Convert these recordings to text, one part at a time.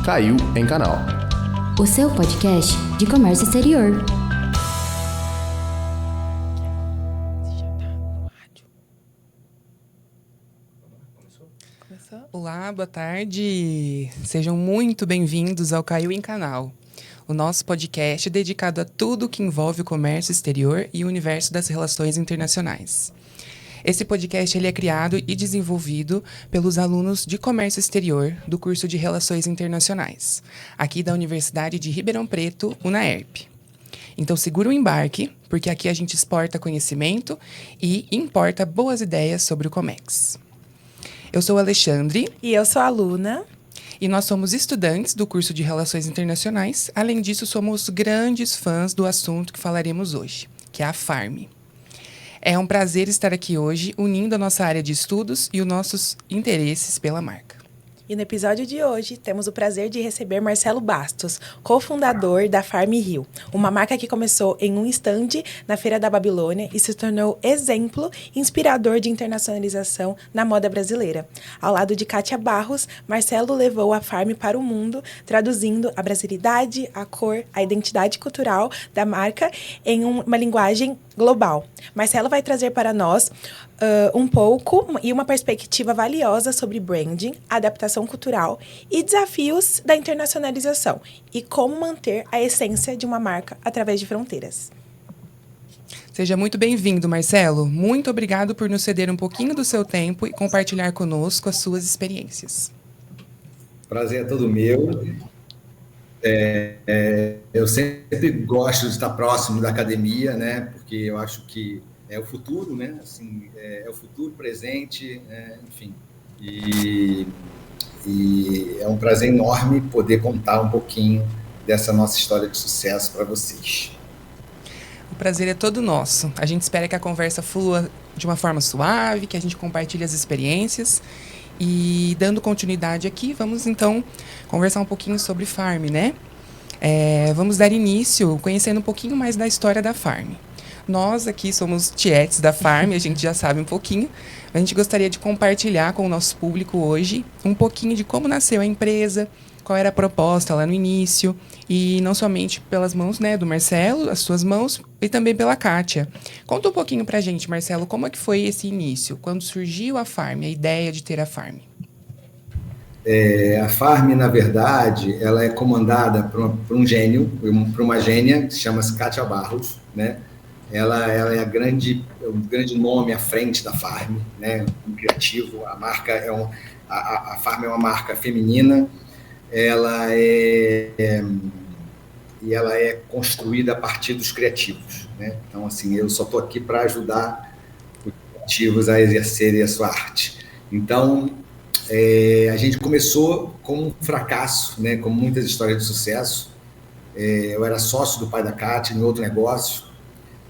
Caiu em Canal, o seu podcast de comércio exterior. Olá, boa tarde. Sejam muito bem-vindos ao Caiu em Canal, o nosso podcast dedicado a tudo que envolve o comércio exterior e o universo das relações internacionais. Esse podcast ele é criado e desenvolvido pelos alunos de Comércio Exterior do curso de Relações Internacionais, aqui da Universidade de Ribeirão Preto, UNAERP. Então segura o embarque, porque aqui a gente exporta conhecimento e importa boas ideias sobre o Comex. Eu sou Alexandre. E eu sou a Luna. E nós somos estudantes do curso de Relações Internacionais. Além disso, somos grandes fãs do assunto que falaremos hoje, que é a Farm. É um prazer estar aqui hoje, unindo a nossa área de estudos e os nossos interesses pela marca. E no episódio de hoje, temos o prazer de receber Marcelo Bastos, cofundador da Farm Rio, uma marca que começou em um stand na Feira da Babilônia e se tornou exemplo inspirador de internacionalização na moda brasileira. Ao lado de Kátia Barros, Marcelo levou a Farm para o mundo, traduzindo a brasilidade, a cor, a identidade cultural da marca em uma linguagem global. Marcelo vai trazer para nós um pouco e uma perspectiva valiosa sobre branding, adaptação cultural e desafios da internacionalização e como manter a essência de uma marca através de fronteiras. Seja muito bem-vindo, Marcelo. Muito obrigado por nos ceder um pouquinho do seu tempo e compartilhar conosco as suas experiências. Prazer é todo meu. Eu sempre gosto de estar próximo da academia, né? Porque eu acho que é o futuro, né? Assim, é o futuro, presente, enfim. E é um prazer enorme poder contar um pouquinho dessa nossa história de sucesso para vocês. O prazer é todo nosso. A gente espera que a conversa flua de uma forma suave, que a gente compartilhe as experiências. E dando continuidade aqui, vamos então conversar um pouquinho sobre Farm, né? Vamos dar início conhecendo um pouquinho mais da história da Farm. Nós aqui somos tietes da Farm, a gente já sabe um pouquinho. A gente gostaria de compartilhar com o nosso público hoje um pouquinho de como nasceu a empresa, qual era a proposta lá no início, e não somente pelas mãos, né, do Marcelo, as suas mãos, e também pela Kátia. Conta um pouquinho pra gente, Marcelo, como é que foi esse início, quando surgiu a Farm, a ideia de ter a Farm? A Farm, na verdade, ela é comandada por um gênio, por uma gênia, que se chama Kátia Barros, né? Ela é o grande nome à frente da Farm, né? Um criativo. A marca a Farm é uma marca feminina. Ela é construída a partir dos criativos, né? Então, assim, eu só estou aqui para ajudar os criativos a exercerem a sua arte. Então, a gente começou com um fracasso, né? Como muitas histórias de sucesso. Eu era sócio do pai da Kátia em outro negócio.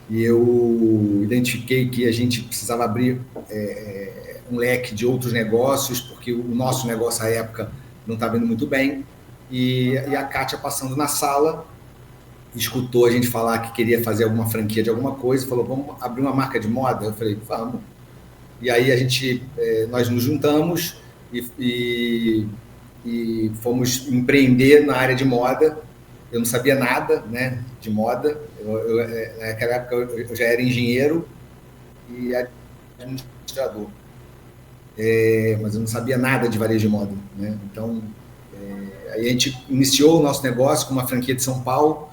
E eu identifiquei que a gente precisava abrir um leque de outros negócios, porque o nosso negócio, à época, não estava indo muito bem. E a Kátia, passando na sala, escutou a gente falar que queria fazer alguma franquia de alguma coisa, falou, vamos abrir uma marca de moda? Eu falei, vamos. E aí nós nos juntamos e fomos empreender na área de moda. Eu não sabia nada, né, de moda. Naquela época eu já era engenheiro e administrador, mas eu não sabia nada de varejo de moda, né? Então, aí a gente iniciou o nosso negócio com uma franquia de São Paulo.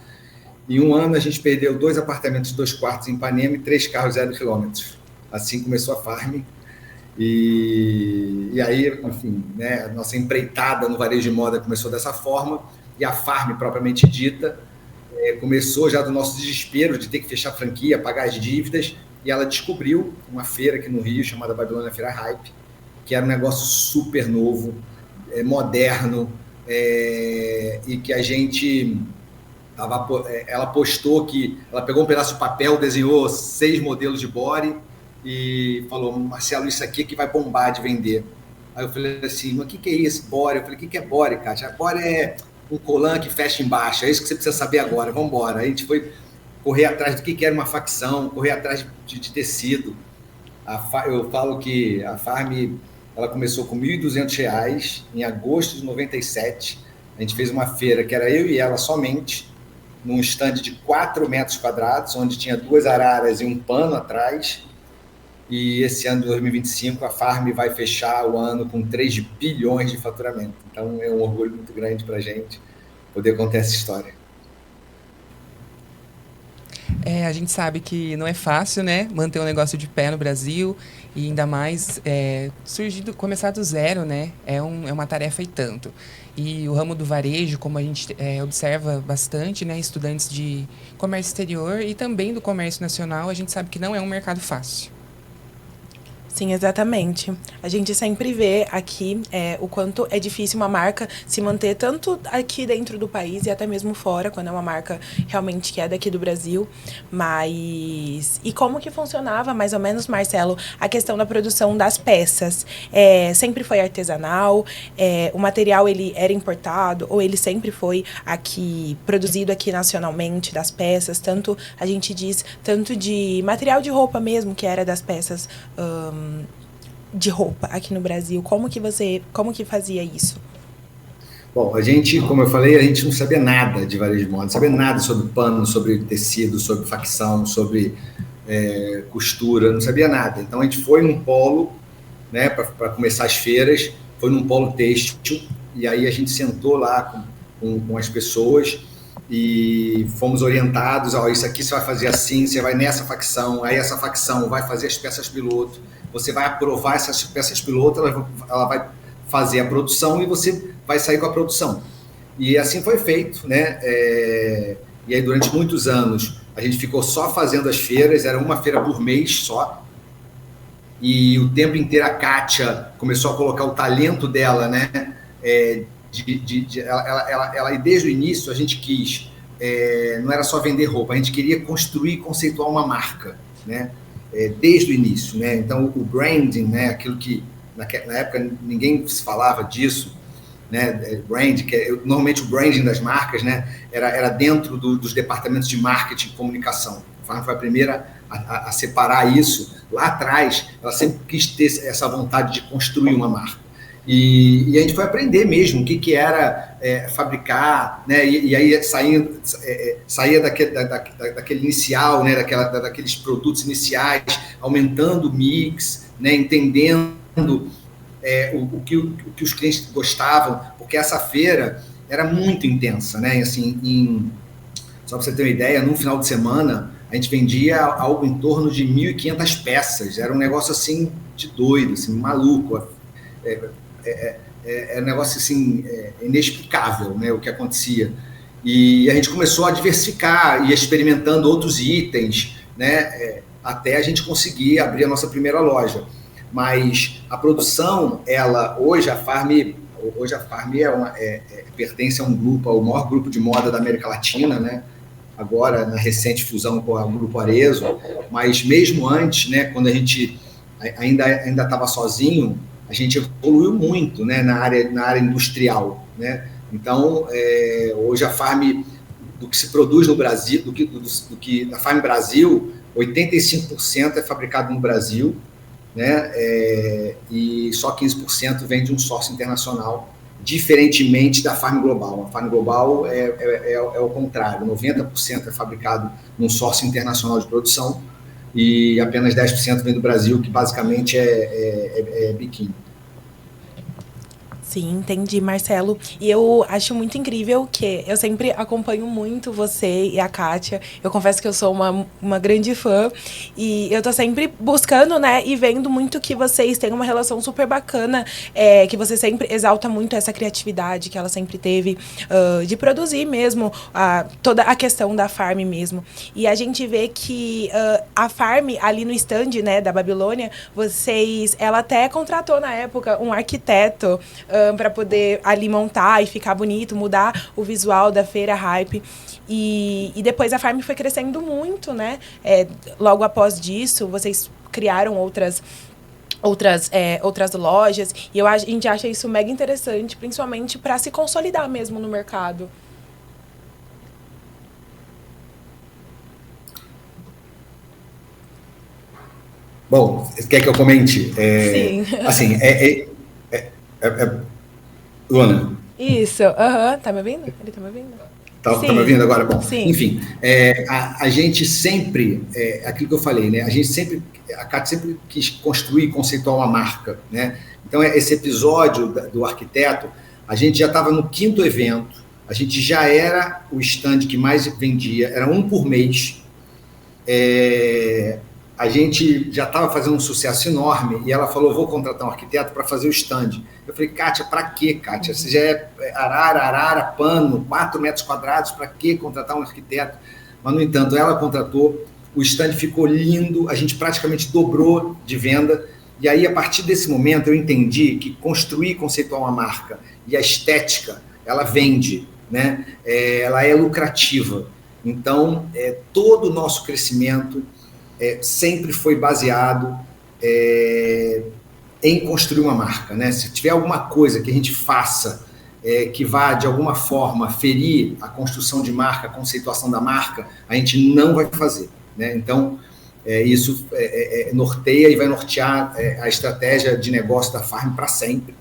Em um ano a gente perdeu 2 apartamentos de 2 quartos em Ipanema e 3 carros 0 quilômetros. Assim começou a Farm. E aí, enfim, né, a nossa empreitada no varejo de moda começou dessa forma. E a Farm, propriamente dita, começou já do nosso desespero de ter que fechar a franquia, pagar as dívidas, e ela descobriu uma feira aqui no Rio, chamada Babilônia Feira Hype, que era um negócio super novo, moderno, e que a gente... ela postou que... Ela pegou um pedaço de papel, desenhou 6 modelos de body e falou, Marcelo, isso aqui é que vai bombar de vender. Aí eu falei assim, mas o que é isso, body? Eu falei, o que é body, Kátia? Body é um colã que fecha embaixo, é isso que você precisa saber agora, vamos embora. Aí a gente foi correr atrás do que era uma facção, correr atrás de tecido. Eu falo que a Farm, ela começou com R$ 1.200 em agosto de 97, A gente fez uma feira que era eu e ela somente, num stand de 4 metros quadrados, onde tinha 2 araras e um pano atrás. E esse ano de 2025, a Farm vai fechar o ano com 3 bilhões de faturamento. Então, é um orgulho muito grande para a gente poder contar essa história. A gente sabe que não é fácil, né, manter um negócio de pé no Brasil e ainda mais começar do zero, né, é uma tarefa e tanto. E o ramo do varejo, como a gente observa bastante, né, estudantes de comércio exterior e também do comércio nacional, a gente sabe que não é um mercado fácil. Sim, exatamente. A gente sempre vê aqui o quanto é difícil uma marca se manter tanto aqui dentro do país e até mesmo fora, quando é uma marca realmente que é daqui do Brasil. Mas... E como que funcionava, mais ou menos, Marcelo, a questão da produção das peças? Sempre foi artesanal? O material ele era importado? Ou ele sempre foi aqui, produzido aqui nacionalmente, das peças? Tanto, a gente diz, tanto de material de roupa mesmo, que era das peças... de roupa aqui no Brasil. Como que fazia isso? Bom, a gente, como eu falei, a gente não sabia nada de varejo de moda, não sabia nada sobre pano, sobre tecido, sobre facção, sobre costura, não sabia nada. Então a gente foi num polo, né, para começar as feiras, foi num polo têxtil, e aí a gente sentou lá com as pessoas e fomos orientados, isso aqui você vai fazer assim, você vai nessa facção, aí essa facção vai fazer as peças piloto, você vai aprovar essas peças piloto, ela vai fazer a produção e você vai sair com a produção. E assim foi feito, né? E aí durante muitos anos a gente ficou só fazendo as feiras, era uma feira por mês só, e o tempo inteiro a Kátia começou a colocar o talento dela, né? Ela, desde o início, a gente quis, não era só vender roupa, a gente queria construir e conceituar uma marca, né? Desde o início, né? Então, o branding, né? Aquilo que na época ninguém falava disso, né? Brand, normalmente o branding das marcas, né? Era dentro dos departamentos de marketing e comunicação. A Farm foi a primeira a separar isso. Lá atrás, ela sempre quis ter essa vontade de construir uma marca. E a gente foi aprender mesmo o que era fabricar, né? E aí saía daquele inicial, né? Daqueles produtos iniciais, aumentando o mix, né? Entendendo o que os clientes gostavam, porque essa feira era muito intensa, né? Assim, só para você ter uma ideia, num final de semana, a gente vendia algo em torno de 1.500 peças, era um negócio assim de doido, assim, maluco. É um negócio assim, inexplicável, né, o que acontecia. E a gente começou a diversificar e experimentando outros itens, né, até a gente conseguir abrir a nossa primeira loja. Mas a produção, hoje a Farm pertence a um grupo, ao maior grupo de moda da América Latina, né? Agora na recente fusão com o Grupo Arezzo, mas mesmo antes, né, quando a gente ainda estava sozinho, a gente evoluiu muito, né, na área industrial, né? Então, hoje a Farm, do que se produz no Brasil, do que na Farm Brasil, 85% é fabricado no Brasil, né? E só 15% vem de um sourcing internacional, diferentemente da Farm Global. A Farm Global é o contrário, 90% é fabricado num sourcing internacional de produção e apenas 10% vem do Brasil, que basicamente é biquíni. Sim, entendi, Marcelo. E eu acho muito incrível que eu sempre acompanho muito você e a Kátia. Eu confesso que eu sou uma grande fã. E eu tô sempre buscando, né, e vendo muito que vocês têm uma relação super bacana, que você sempre exalta muito essa criatividade que ela sempre teve, de produzir mesmo toda a questão da Farm mesmo. E a gente vê que a Farm, ali no stand, né, da Babilônia, ela até contratou na época um arquiteto para poder ali montar e ficar bonito, mudar o visual da feira Hype. E depois a Farm foi crescendo muito, né? Logo após disso, vocês criaram outras lojas. E a gente acha isso mega interessante, principalmente para se consolidar mesmo no mercado. Bom, quer que eu comente? Sim. Assim, Luana, Isso, aham. Tá me ouvindo? Ele tá me ouvindo? Tá Sim. me ouvindo agora? Bom, Sim. enfim, a gente sempre, aquilo que eu falei, né? A Cátia sempre quis construir e conceituar uma marca, né? Então, esse episódio do arquiteto, a gente já estava no 5º evento, a gente já era o stand que mais vendia, era um por mês. A gente já estava fazendo um sucesso enorme e ela falou, vou contratar um arquiteto para fazer o stand. Eu falei, Kátia, para quê, Kátia? Você já é arara, pano, 4 metros quadrados, para que contratar um arquiteto? Mas, no entanto, ela contratou, o stand ficou lindo, a gente praticamente dobrou de venda. E aí, a partir desse momento, eu entendi que construir e conceituar uma marca e a estética, ela vende, né? Ela é lucrativa. Então, todo o nosso crescimento sempre foi baseado em construir uma marca, né? Se tiver alguma coisa que a gente faça que vá, de alguma forma, ferir a construção de marca, a conceituação da marca, a gente não vai fazer, né? Então, isso norteia e vai nortear a estratégia de negócio da Farm para sempre.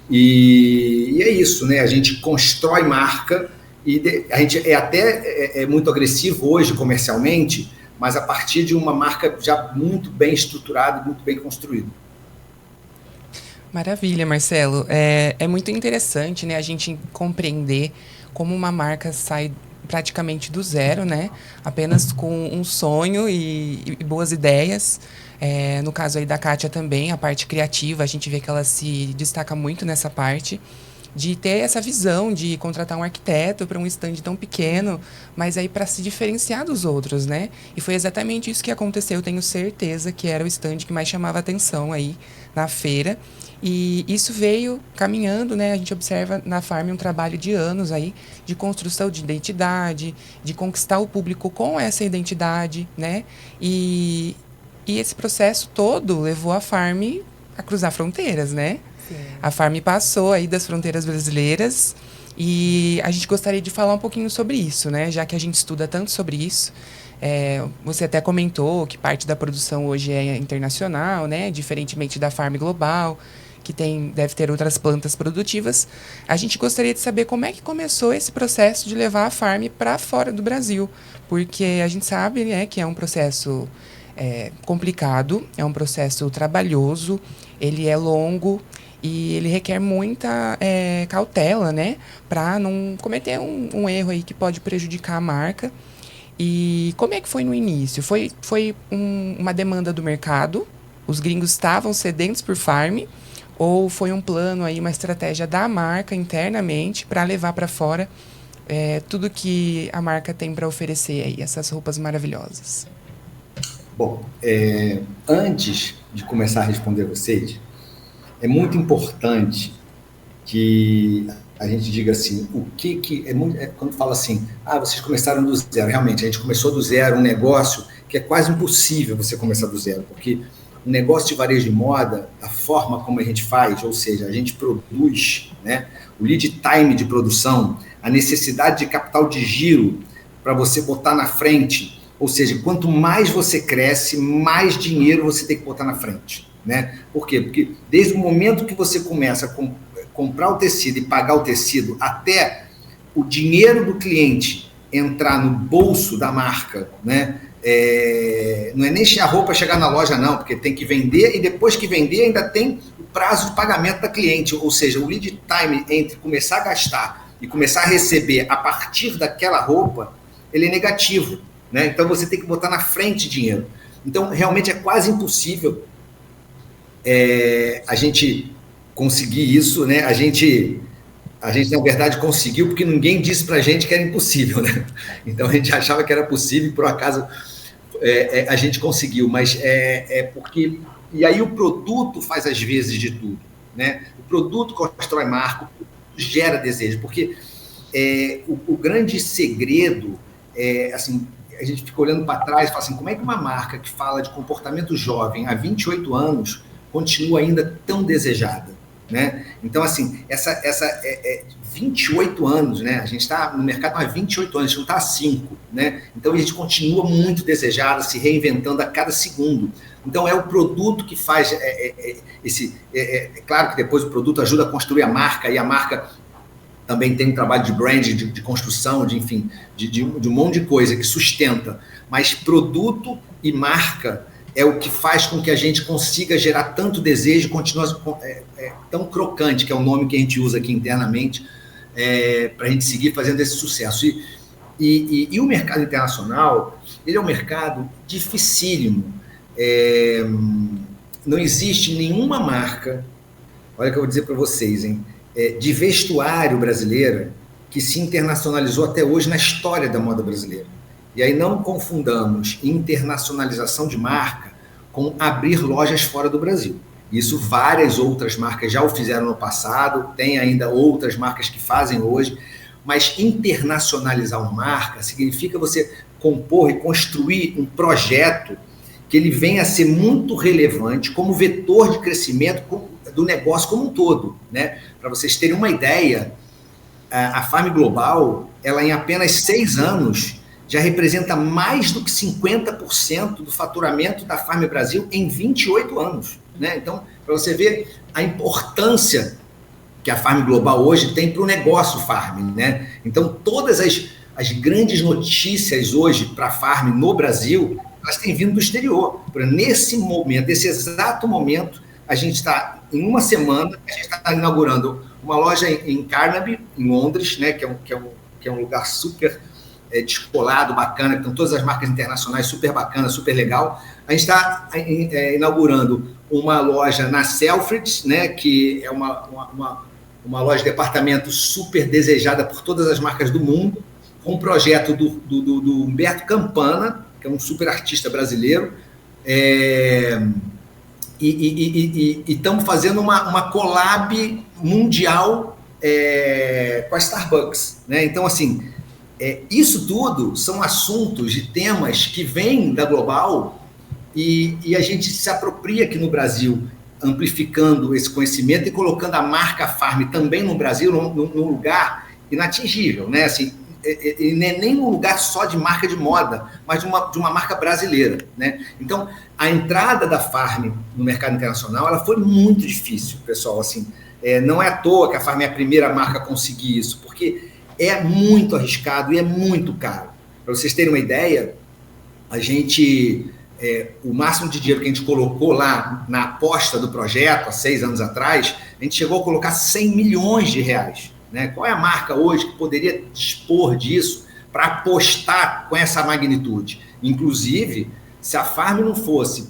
E é isso, né? A gente constrói marca e a gente até muito agressivo hoje comercialmente, mas a partir de uma marca já muito bem estruturada, muito bem construída. Maravilha, Marcelo. É muito interessante, né, a gente compreender como uma marca sai praticamente do zero, né? Apenas com um sonho e boas ideias. No caso aí da Kátia também, a parte criativa, a gente vê que ela se destaca muito nessa parte de ter essa visão de contratar um arquiteto para um stand tão pequeno, mas aí para se diferenciar dos outros, né? E foi exatamente isso que aconteceu, eu tenho certeza que era o stand que mais chamava atenção aí na feira. E isso veio caminhando, né? A gente observa na Farm um trabalho de anos aí de construção de identidade, de conquistar o público com essa identidade, né? E esse processo todo levou a Farm a cruzar fronteiras, né? Sim. A Farm passou aí das fronteiras brasileiras e a gente gostaria de falar um pouquinho sobre isso, né? Já que a gente estuda tanto sobre isso. Você até comentou que parte da produção hoje é internacional, né? Diferentemente da Farm Global, que deve ter outras plantas produtivas. A gente gostaria de saber como é que começou esse processo de levar a Farm para fora do Brasil, porque a gente sabe, né, que é um processo complicado, é um processo trabalhoso, ele é longo e ele requer muita cautela, né, para não cometer um erro aí que pode prejudicar a marca. E como é que foi no início? Foi uma demanda do mercado? Os gringos estavam sedentos por Farm? Ou foi um plano aí, uma estratégia da marca internamente para levar para fora tudo que a marca tem para oferecer aí, essas roupas maravilhosas? Bom, antes de começar a responder vocês, é muito importante que a gente diga assim, quando fala assim, vocês começaram do zero. Realmente, a gente começou do zero, um negócio que é quase impossível você começar do zero, porque o negócio de varejo de moda, a forma como a gente faz, ou seja, a gente produz, né, o lead time de produção, a necessidade de capital de giro para você botar na frente, ou seja, quanto mais você cresce, mais dinheiro você tem que botar na frente, né? Por quê? Porque desde o momento que você começa a comprar o tecido e pagar o tecido, até o dinheiro do cliente entrar no bolso da marca, né? Não é nem a roupa chegar na loja, não, porque tem que vender e depois que vender ainda tem o prazo de pagamento da cliente, ou seja, o lead time entre começar a gastar e começar a receber a partir daquela roupa, ele é negativo, né? Então você tem que botar na frente dinheiro. Então realmente é quase impossível a gente conseguir isso, né? A gente na verdade conseguiu porque ninguém disse pra gente que era impossível, né? Então a gente achava que era possível e por acaso a gente conseguiu, mas porque... E aí o produto faz às vezes de tudo, né? O produto constrói marca, o produto gera desejo, porque o grande segredo assim, a gente fica olhando para trás e fala assim, como é que uma marca que fala de comportamento jovem há 28 anos continua ainda tão desejada, né? Então, assim, essa 28 anos, né? A gente está no mercado há 28 anos, a gente não está há 5, né? Então, a gente continua muito desejada, se reinventando a cada segundo. Então, é o produto que faz claro que depois o produto ajuda a construir a marca, e a marca também tem um trabalho de branding, de construção, enfim, de um monte de coisa que sustenta. Mas produto e marca é o que faz com que a gente consiga gerar tanto desejo, continua tão crocante, que é o nome que a gente usa aqui internamente, para a gente seguir fazendo esse sucesso. E o mercado internacional, ele é um mercado dificílimo. Não existe nenhuma marca, olha o que eu vou dizer para vocês, hein, de vestuário brasileira que se internacionalizou até hoje na história da moda brasileira. E aí não confundamos internacionalização de marca com abrir lojas fora do Brasil. Isso várias outras marcas já o fizeram no passado, tem ainda outras marcas que fazem hoje, mas internacionalizar uma marca significa você compor e construir um projeto que ele venha a ser muito relevante como vetor de crescimento do negócio como um todo, né? Para vocês terem uma ideia, a Farm Global, ela em apenas 6 anos já representa mais do que 50% do faturamento da Farm Brasil em 28 anos, né? Então, para você ver a importância que a Farm Global hoje tem para o negócio Farm, né? Então, todas as grandes notícias hoje para a Farm no Brasil, elas têm vindo do exterior. Nesse momento, nesse exato momento, a gente está, em uma semana, a gente está inaugurando uma loja em Carnaby, em Londres, né? Que é um lugar super descolado, bacana, que estão todas as marcas internacionais, super bacana, super legal. A gente está inaugurando uma loja na Selfridges, né, que é uma loja de departamento super desejada por todas as marcas do mundo, com um projeto do Humberto Campana, que é um super artista brasileiro, e estamos fazendo uma collab mundial com a Starbucks, né? Então, assim, isso tudo são assuntos e temas que vêm da Global e a gente se apropria aqui no Brasil, amplificando esse conhecimento e colocando a marca Farm também no Brasil num lugar inatingível, né? Assim, nem um lugar só de marca de moda, mas de uma marca brasileira, né? Então, a entrada da Farm no mercado internacional, ela foi muito difícil, pessoal. Assim, não é à toa que a Farm é a primeira marca a conseguir isso, porque é muito arriscado e é muito caro. Para vocês terem uma ideia, a gente, o máximo de dinheiro que a gente colocou lá na aposta do projeto, há 6 anos atrás, a gente chegou a colocar 100 milhões de reais. Né? Qual é a marca hoje que poderia dispor disso para apostar com essa magnitude? Inclusive, se a Farm não fosse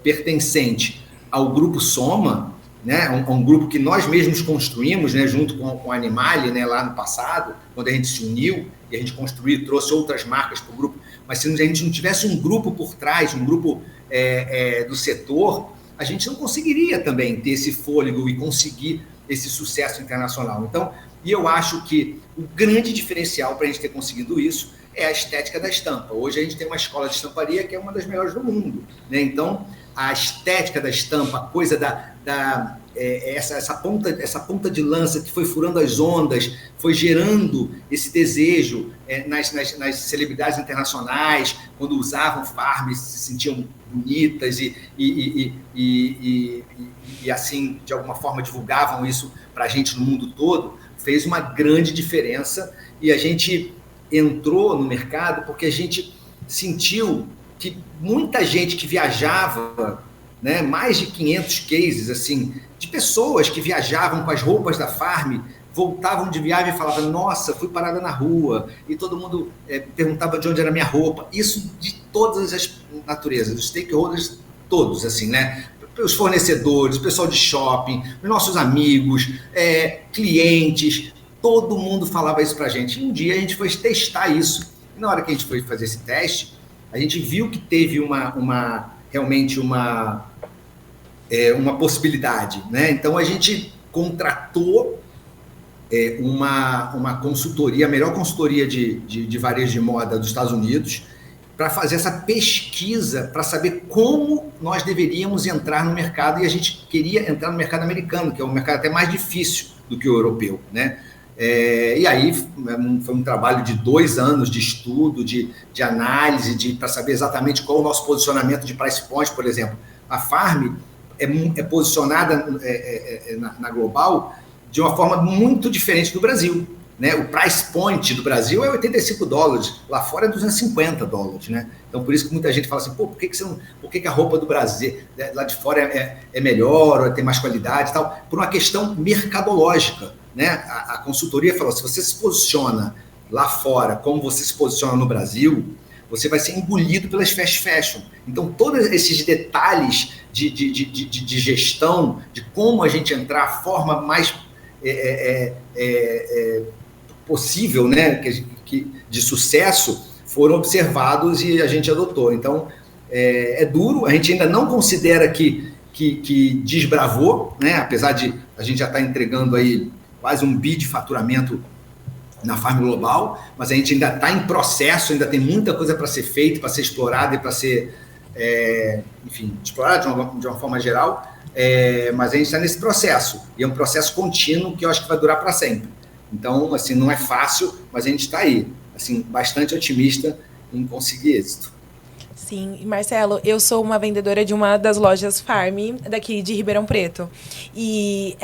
pertencente ao Grupo Soma, né, um grupo que nós mesmos construímos, né, junto com a Animale, né, lá no passado, quando a gente se uniu e a gente construiu, trouxe outras marcas para o grupo, mas se a gente não tivesse um grupo por trás, um grupo do setor, a gente não conseguiria também ter esse fôlego e conseguir esse sucesso internacional. Então, e eu acho que o grande diferencial para a gente ter conseguido isso é a estética da estampa. Hoje a gente tem uma escola de estamparia que é uma das melhores do mundo, né? Então, a estética da estampa, a coisa essa ponta de lança que foi furando as ondas, foi gerando esse desejo nas celebridades internacionais, quando usavam Farm, se sentiam bonitas e assim, de alguma forma, divulgavam isso para a gente no mundo todo, fez uma grande diferença e a gente entrou no mercado porque a gente sentiu que muita gente que viajava, né, mais de 500 cases assim, de pessoas que viajavam com as roupas da Farm, voltavam de viagem e falavam, nossa, fui parada na rua, e todo mundo perguntava de onde era a minha roupa. Isso de todas as naturezas, os stakeholders todos, assim, né? Os fornecedores, o pessoal de shopping, os nossos amigos, clientes, todo mundo falava isso pra gente. E um dia a gente foi testar isso. E na hora que a gente foi fazer esse teste, a gente viu que teve realmente uma possibilidade, né? Então a gente contratou uma consultoria, a melhor consultoria de varejo de moda dos Estados Unidos, para fazer essa pesquisa, para saber como nós deveríamos entrar no mercado, e a gente queria entrar no mercado americano, que é um mercado até mais difícil do que o europeu, né? E aí foi um trabalho de 2 anos de estudo, de análise, para saber exatamente qual é o nosso posicionamento de price point, por exemplo. A Farm é posicionada na Global de uma forma muito diferente do Brasil. Né? O price point do Brasil é $85, lá fora é $250, né? Então por isso que muita gente fala assim, pô, por que a roupa do Brasil lá de fora é melhor, ou tem mais qualidade e tal? Por uma questão mercadológica, né? A consultoria falou, se você se posiciona lá fora como você se posiciona no Brasil, você vai ser engolido pelas fast fashion. Então todos esses detalhes de gestão, de como a gente entrar, a forma mais possível, né, de sucesso, foram observados e a gente adotou. Então, é duro, a gente ainda não considera que desbravou, né, apesar de a gente já estar entregando aí quase $1 bi de faturamento na Farm Global, mas a gente ainda está em processo, ainda tem muita coisa para ser feita, para ser explorada e para ser, enfim, explorada de uma forma geral, mas a gente está nesse processo, e é um processo contínuo que eu acho que vai durar para sempre. Então, assim, não é fácil, mas a gente está aí, assim, bastante otimista em conseguir êxito. Sim, Marcelo, eu sou uma vendedora de uma das lojas Farm daqui de Ribeirão Preto. E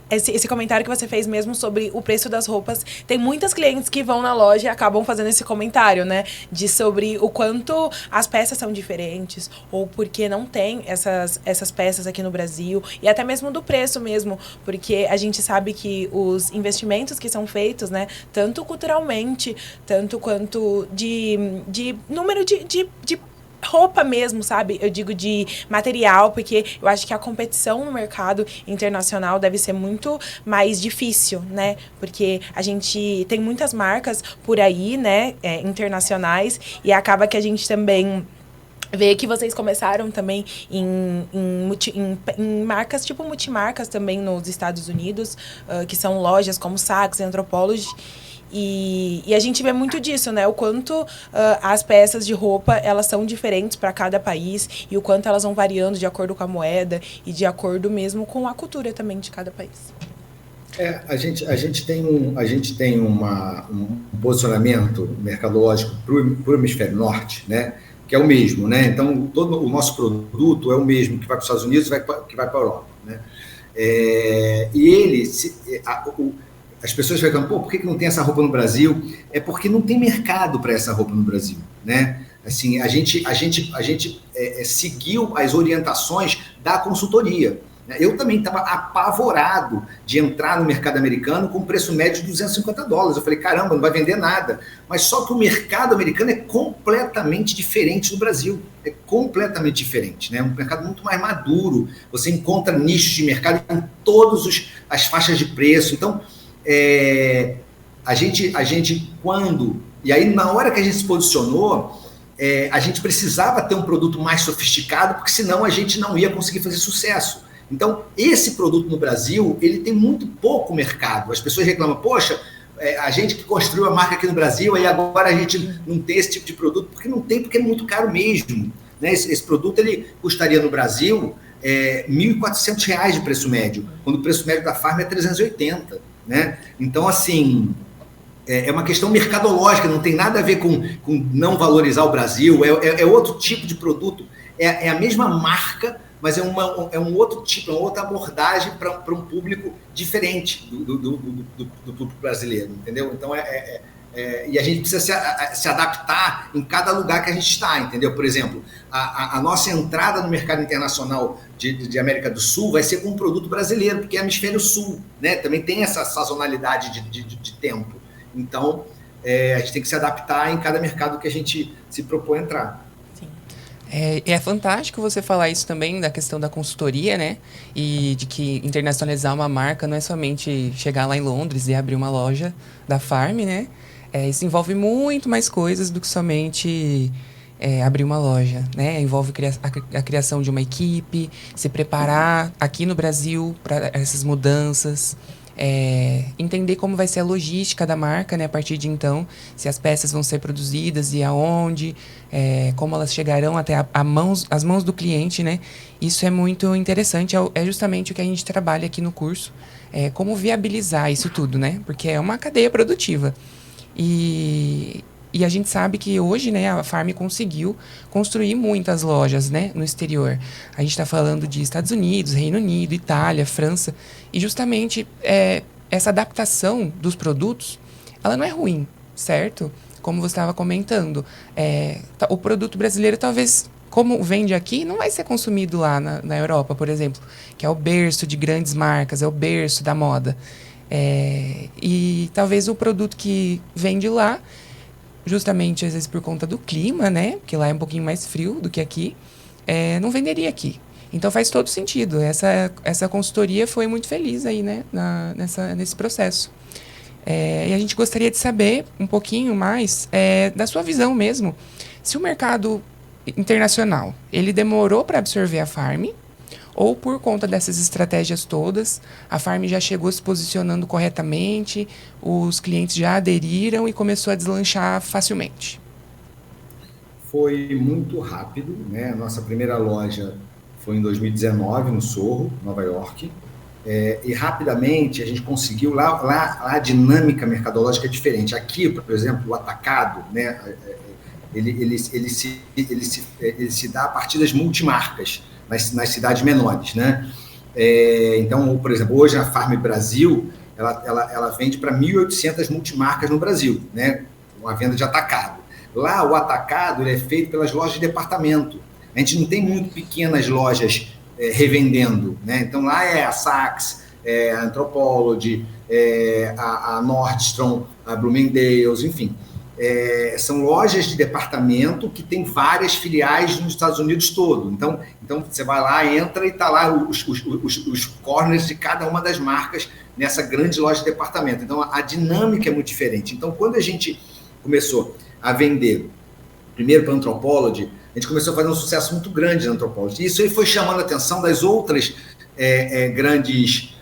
esse comentário que você fez mesmo sobre o preço das roupas, tem muitas clientes que vão na loja e acabam fazendo esse comentário, né? Sobre o quanto as peças são diferentes, ou porque não tem essas peças aqui no Brasil, e até mesmo do preço mesmo, porque a gente sabe que os investimentos que são feitos, né? Tanto culturalmente, tanto quanto de número de roupa mesmo, sabe? Eu digo de material, porque eu acho que a competição no mercado internacional deve ser muito mais difícil, né? Porque a gente tem muitas marcas por aí, né? Internacionais, e acaba que a gente também vê que vocês começaram também em marcas tipo multimarcas também nos Estados Unidos, que são lojas como Saks, Anthropologie. E a gente vê muito disso, né? O quanto as peças de roupa, elas são diferentes para cada país, e o quanto elas vão variando de acordo com a moeda e de acordo mesmo com a cultura também de cada país. A gente tem um posicionamento mercadológico para o hemisfério norte, né? Que é o mesmo, né? Então, todo o nosso produto é o mesmo que vai para os Estados Unidos e que vai para a Europa, né? As pessoas reclamam, pô, por que não tem essa roupa no Brasil? É porque não tem mercado para essa roupa no Brasil, né? Assim, a gente seguiu as orientações da consultoria. Eu também estava apavorado de entrar no mercado americano com preço médio de $250. Eu falei, caramba, não vai vender nada. Mas só que o mercado americano é completamente diferente do Brasil. É completamente diferente, né? Um mercado muito mais maduro. Você encontra nichos de mercado em todas as faixas de preço. Então, a gente quando... E aí, na hora que a gente se posicionou, a gente precisava ter um produto mais sofisticado, porque senão a gente não ia conseguir fazer sucesso. Então, esse produto no Brasil, ele tem muito pouco mercado. As pessoas reclamam, poxa, a gente que construiu a marca aqui no Brasil, aí agora a gente não tem esse tipo de produto, porque não tem, porque é muito caro mesmo. Né? Esse produto, ele custaria no Brasil R$1.400 de preço médio, quando o preço médio da Farm é 380. Né? Então, assim, é uma questão mercadológica, não tem nada a ver com não valorizar o Brasil, é outro tipo de produto, é a mesma marca, mas é um outro tipo, uma outra abordagem para um público diferente do público brasileiro, entendeu? Então, e a gente precisa se adaptar em cada lugar que a gente está, entendeu? Por exemplo, a nossa entrada no mercado internacional de América do Sul vai ser com um produto brasileiro, porque é hemisfério sul, né? Também tem essa sazonalidade de tempo. Então, a gente tem que se adaptar em cada mercado que a gente se propõe a entrar. É fantástico você falar isso também, da questão da consultoria, né? E de que internacionalizar uma marca não é somente chegar lá em Londres e abrir uma loja da Farm, né? Isso envolve muito mais coisas do que somente abrir uma loja, né? Envolve a criação de uma equipe, se preparar aqui no Brasil para essas mudanças. Entender como vai ser a logística da marca, né, a partir de então, se as peças vão ser produzidas e aonde, como elas chegarão até as mãos do cliente, né? Isso é muito interessante, é justamente o que a gente trabalha aqui no curso, como viabilizar isso tudo, né? Porque é uma cadeia produtiva. E E a gente sabe que hoje, né, a Farm conseguiu construir muitas lojas, né, no exterior. A gente está falando de Estados Unidos, Reino Unido, Itália, França. E justamente essa adaptação dos produtos, ela não é ruim, certo? Como você estava comentando. O produto brasileiro talvez, como vende aqui, não vai ser consumido lá na Europa, por exemplo, que é o berço de grandes marcas, é o berço da moda. E talvez o produto que vende lá, justamente às vezes por conta do clima, né, que lá é um pouquinho mais frio do que aqui, não venderia aqui. Então faz todo sentido. Essa consultoria foi muito feliz aí, né, nesse processo. E a gente gostaria de saber um pouquinho mais da sua visão mesmo. Se o mercado internacional, ele demorou para absorver a Farm, ou por conta dessas estratégias todas, a Farm já chegou se posicionando corretamente, os clientes já aderiram e começou a deslanchar facilmente? Foi muito rápido, né? Nossa primeira loja foi em 2019, no Sorro, Nova York. E rapidamente a gente conseguiu, lá a dinâmica mercadológica é diferente. Aqui, por exemplo, o atacado, né? Ele se dá a partir das multimarcas, nas cidades menores, né? Então, por exemplo, hoje a Farm Brasil, ela vende para 1.800 multimarcas no Brasil, né? Uma venda de atacado. Lá, o atacado ele é feito pelas lojas de departamento. A gente não tem muito pequenas lojas revendendo, né? Então, lá é a Saks, a Anthropologie, a Nordstrom, a Bloomingdale's, enfim. São lojas de departamento que tem várias filiais nos Estados Unidos todo. Então você vai lá, entra e está lá os corners de cada uma das marcas nessa grande loja de departamento. Então, a dinâmica é muito diferente. Então, quando a gente começou a vender, primeiro para a Anthropologie, a gente começou a fazer um sucesso muito grande na Anthropologie. Isso aí foi chamando a atenção das outras grandes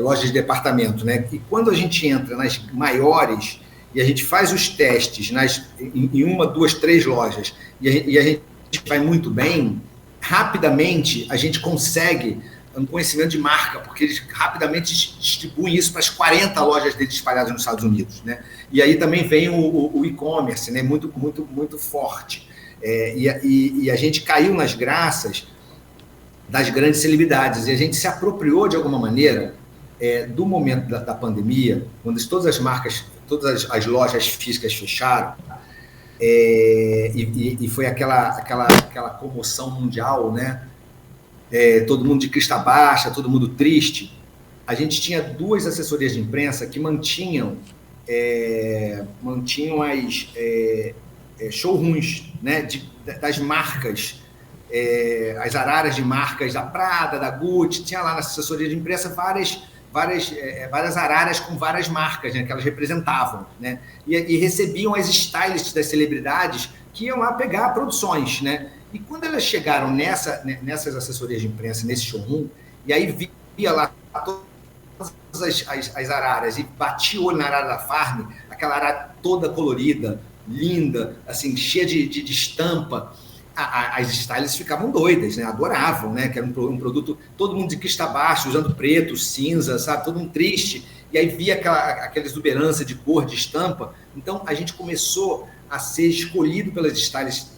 lojas de departamento, né? E quando a gente entra nas maiores e a gente faz os testes em 1, 2, 3 lojas e a gente vai muito bem, rapidamente a gente consegue um conhecimento de marca, porque eles rapidamente distribuem isso para as 40 lojas deles espalhadas nos Estados Unidos, né? E aí também vem o e-commerce, né? Muito, muito, muito forte. E a gente caiu nas graças das grandes celebridades, e a gente se apropriou de alguma maneira do momento da pandemia, quando todas as marcas, todas as lojas físicas fecharam, e foi aquela comoção mundial, né? Todo mundo de crista baixa, todo mundo triste. A gente tinha 2 assessorias de imprensa que mantinham as showrooms, né, das marcas, as araras de marcas da Prada, da Gucci. Tinha lá na assessoria de imprensa várias araras com várias marcas, né, que elas representavam, né, e recebiam as stylists das celebridades que iam lá pegar produções, né. E quando elas chegaram nessas assessorias de imprensa, nesse showroom, e aí via lá todas as araras e batia o olho na arara da Farm, aquela arara toda colorida, linda, assim, cheia de estampa, as stylists ficavam doidas, né? Adoravam, né? Que era um produto, todo mundo de crista baixa, usando preto, cinza, sabe? Todo mundo triste. E aí via aquela exuberância de cor, de estampa. Então, a gente começou a ser escolhido pelas stylists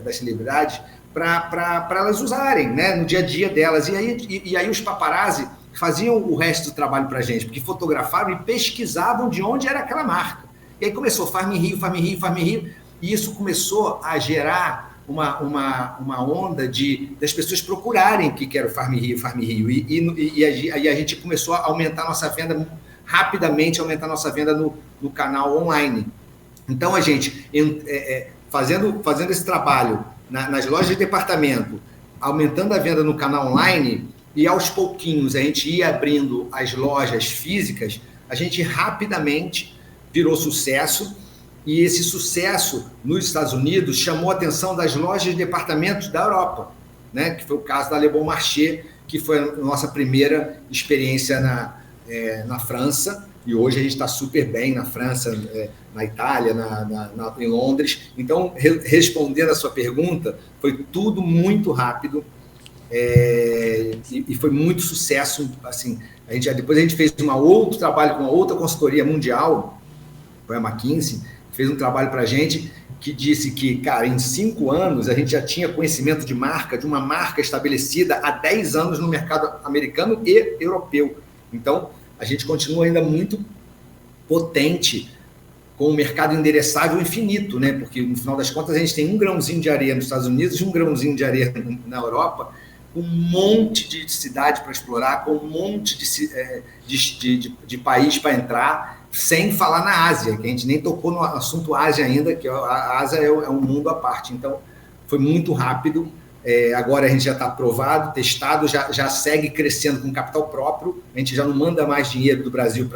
das celebridades para elas usarem, né? No dia a dia delas. E aí os paparazzi faziam o resto do trabalho para a gente, porque fotografavam e pesquisavam de onde era aquela marca. E aí começou Farm Rio, Farm Rio, Farm Rio. E isso começou a gerar uma onda das pessoas procurarem o que era o Farm Rio, Farm Rio. E a gente começou a aumentar a nossa venda rapidamente, aumentar a nossa venda no canal online. Então, a gente, fazendo esse trabalho nas lojas de departamento, aumentando a venda no canal online, e aos pouquinhos a gente ia abrindo as lojas físicas, a gente rapidamente virou sucesso. E esse sucesso nos Estados Unidos chamou a atenção das lojas de departamentos da Europa, né? Que foi o caso da Le Bon Marché, que foi a nossa primeira experiência na França, e hoje a gente está super bem na França, na Itália, em Londres. Então, respondendo a sua pergunta, foi tudo muito rápido, e foi muito sucesso. Assim, depois a gente fez um outro trabalho com uma outra consultoria mundial, foi a McKinsey. fez um trabalho para a gente que disse que, cara, em 5 anos a gente já tinha conhecimento de uma marca estabelecida há 10 anos no mercado americano e europeu. Então, a gente continua ainda muito potente com o mercado endereçável infinito, né? Porque, no final das contas, a gente tem um grãozinho de areia nos Estados Unidos e um grãozinho de areia na Europa, com um monte de cidade para explorar, com um monte de país para entrar, sem falar na Ásia, que a gente nem tocou no assunto Ásia ainda, que a Ásia é um mundo à parte. Então, foi muito rápido. Agora a gente já está aprovado, testado, já segue crescendo com capital próprio. A gente já não manda mais dinheiro do Brasil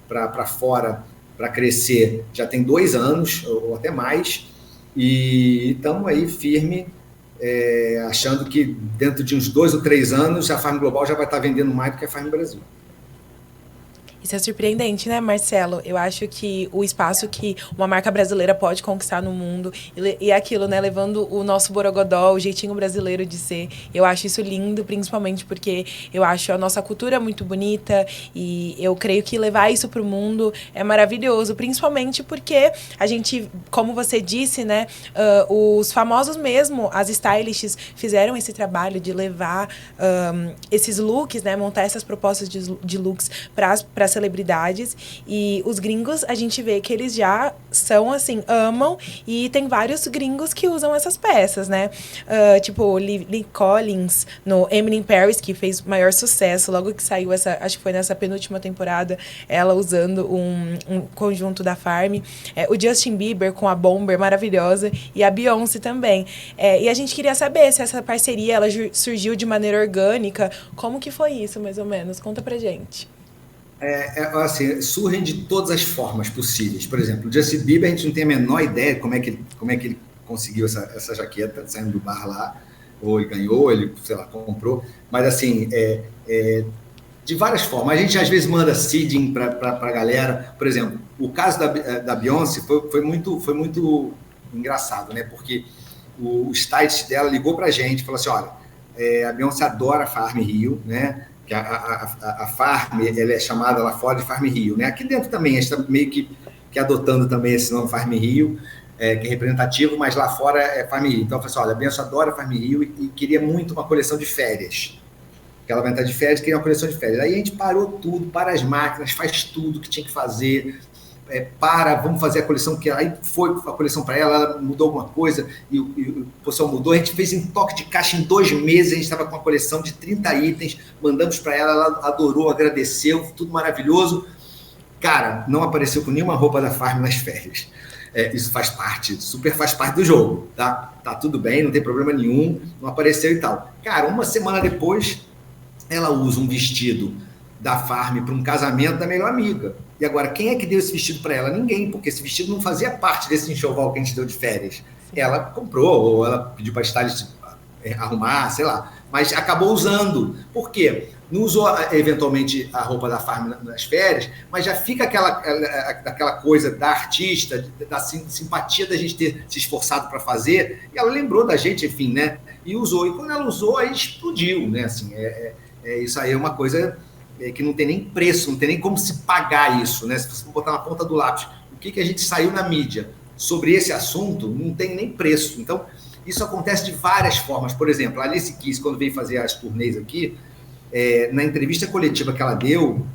para fora para crescer. Já tem 2 anos, ou até mais. E estamos aí firme, achando que dentro de uns 2 ou 3 anos a Farm Global já vai estar vendendo mais do que a Farm Brasil. Isso é surpreendente, né, Marcelo? Eu acho que o espaço que uma marca brasileira pode conquistar no mundo e aquilo, né, levando o nosso borogodó, o jeitinho brasileiro de ser, eu acho isso lindo, principalmente porque eu acho a nossa cultura muito bonita e eu creio que levar isso para o mundo é maravilhoso, principalmente porque a gente, como você disse, né, os famosos mesmo, as stylists fizeram esse trabalho de levar esses looks, né, montar essas propostas de looks para celebridades, e os gringos, a gente vê que eles já são, assim, amam, e tem vários gringos que usam essas peças, né? Tipo, Lily Collins, no Emily in Paris, que fez maior sucesso, logo que saiu acho que foi nessa penúltima temporada, ela usando um conjunto da Farm. O Justin Bieber com a Bomber, maravilhosa, e a Beyoncé também. E a gente queria saber se essa parceria, ela surgiu de maneira orgânica, como que foi isso, mais ou menos? Conta pra gente. Assim, surgem de todas as formas possíveis. Por exemplo, o Justin Bieber, a gente não tem a menor ideia de como é que ele conseguiu essa jaqueta, saindo do bar lá, ou ele ganhou, ele, sei lá, comprou. Mas, assim, de várias formas. A gente, às vezes, manda seeding para a galera. Por exemplo, o caso da Beyoncé foi muito engraçado, né? Porque o stylist dela ligou para a gente e falou assim, olha, a Beyoncé adora a Farm Rio, né? Que a Farm, ela é chamada lá fora de Farm Rio, né? Aqui dentro também, a gente está meio que adotando também esse nome Farm Rio, que é representativo, mas lá fora é Farm Rio. Então, eu falei assim, olha, a Beyoncé adora Farm Rio e queria muito uma coleção de férias. Que ela vai entrar de férias, queria uma coleção de férias. Aí a gente parou tudo, para as máquinas, faz tudo que tinha que fazer, vamos fazer a coleção, que aí foi a coleção para ela mudou alguma coisa, e o pessoal mudou, a gente fez em toque de caixa em 2 meses, a gente estava com uma coleção de 30 itens, mandamos para ela adorou, agradeceu, tudo maravilhoso. Cara, não apareceu com nenhuma roupa da Farm nas férias. Isso super faz parte do jogo, tá? Tá tudo bem, não tem problema nenhum, não apareceu e tal. Cara, uma semana depois, ela usa um vestido da Farm para um casamento da melhor amiga. E agora, quem é que deu esse vestido para ela? Ninguém, porque esse vestido não fazia parte desse enxoval que a gente deu de férias. Ela comprou, ou ela pediu para a stylist arrumar, sei lá. Mas acabou usando. Por quê? Não usou, eventualmente, a roupa da Farm nas férias, mas já fica aquela coisa da artista, da simpatia da gente ter se esforçado para fazer. E ela lembrou da gente, enfim, né? E usou. E quando ela usou, aí explodiu, né? Assim, isso aí é uma coisa que não tem nem preço, não tem nem como se pagar isso, né? Se você botar na ponta do lápis, o que a gente saiu na mídia sobre esse assunto, não tem nem preço. Então, isso acontece de várias formas. Por exemplo, a Alice Keys, quando veio fazer as turnês aqui, na entrevista coletiva que ela deu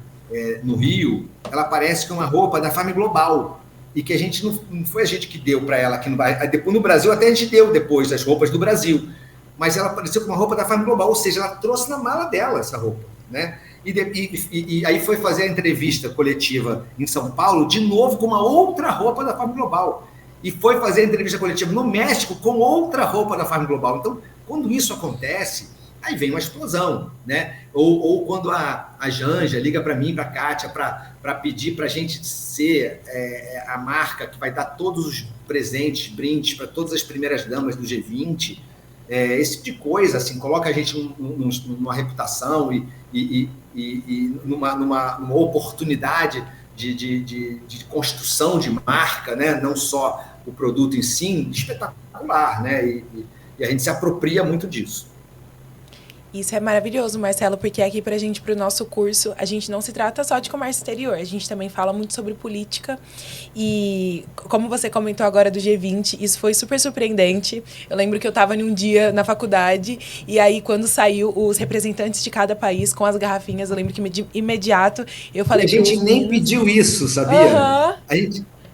no Rio, ela aparece com uma roupa da Farm Global, e que a gente não foi a gente que deu para ela aqui no Brasil, até a gente deu depois das roupas do Brasil, mas ela apareceu com uma roupa da Farm Global, ou seja, ela trouxe na mala dela essa roupa, né? E aí foi fazer a entrevista coletiva em São Paulo, de novo com uma outra roupa da Farm Global. E foi fazer a entrevista coletiva no México com outra roupa da Farm Global. Então, quando isso acontece, aí vem uma explosão, né? Ou quando a Janja liga para mim, para a Kátia, para pedir para a gente ser a marca que vai dar todos os presentes, brindes para todas as primeiras damas do G20, esse tipo de coisa, assim, coloca a gente numa reputação e numa oportunidade de construção de marca, né? Não só o produto em si, espetacular, né? E a gente se apropria muito disso. Isso é maravilhoso, Marcelo, porque aqui pra gente, pro nosso curso, a gente não se trata só de comércio exterior, a gente também fala muito sobre política e, como você comentou agora do G20, isso foi super surpreendente. Eu lembro que eu estava num dia na faculdade e aí quando saiu os representantes de cada país com as garrafinhas, eu lembro que de imediato eu falei... A gente nem pediu isso, sabia?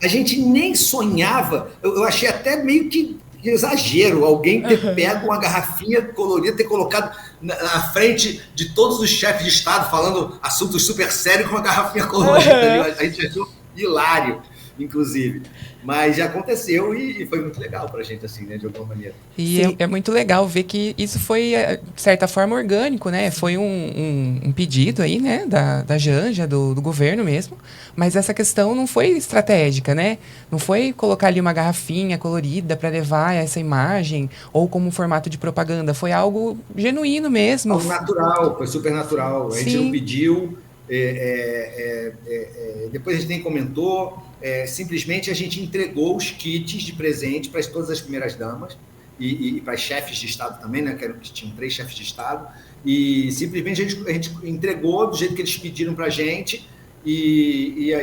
A gente nem sonhava, eu achei até meio que exagero alguém ter pego uma garrafinha colorida, ter colocado na frente de todos os chefes de Estado falando assuntos super sérios com uma garrafinha colorida. A gente achou hilário, inclusive. Mas já aconteceu e foi muito legal pra gente, assim, né, de alguma maneira. E é muito legal ver que isso foi, de certa forma, orgânico, né? Foi um pedido aí, né, da Janja, do governo mesmo. Mas essa questão não foi estratégica, né? Não foi colocar ali uma garrafinha colorida para levar essa imagem ou como um formato de propaganda. Foi algo genuíno mesmo. Algo natural, foi super natural. A gente não pediu, depois a gente nem comentou. Simplesmente a gente entregou os kits de presente para todas as primeiras damas e para as chefes de Estado também, né, que tinham 3 chefes de Estado, e simplesmente a gente entregou do jeito que eles pediram para a gente, e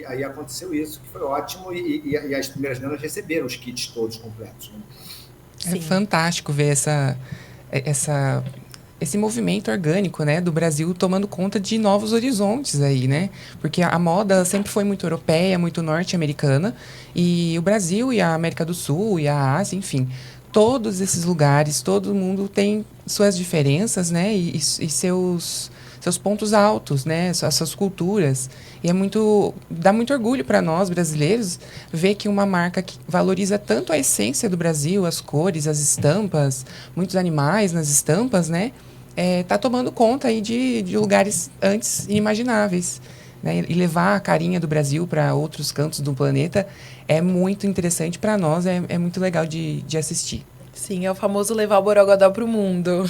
aí aconteceu isso, que foi ótimo, e as primeiras damas receberam os kits todos completos. Né? É fantástico ver esse movimento orgânico, né, do Brasil tomando conta de novos horizontes aí, né? Porque a moda sempre foi muito europeia, muito norte-americana, e o Brasil e a América do Sul e a Ásia, enfim, todos esses lugares, todo mundo tem suas diferenças, né, e seus pontos altos, né, as suas culturas. E dá muito orgulho para nós brasileiros ver que uma marca que valoriza tanto a essência do Brasil, as cores, as estampas, muitos animais nas estampas, né, tá tomando conta aí de lugares antes inimagináveis, né, e levar a carinha do Brasil para outros cantos do planeta é muito interessante para nós, é muito legal de assistir. Sim, é o famoso levar o Borogodó para o mundo.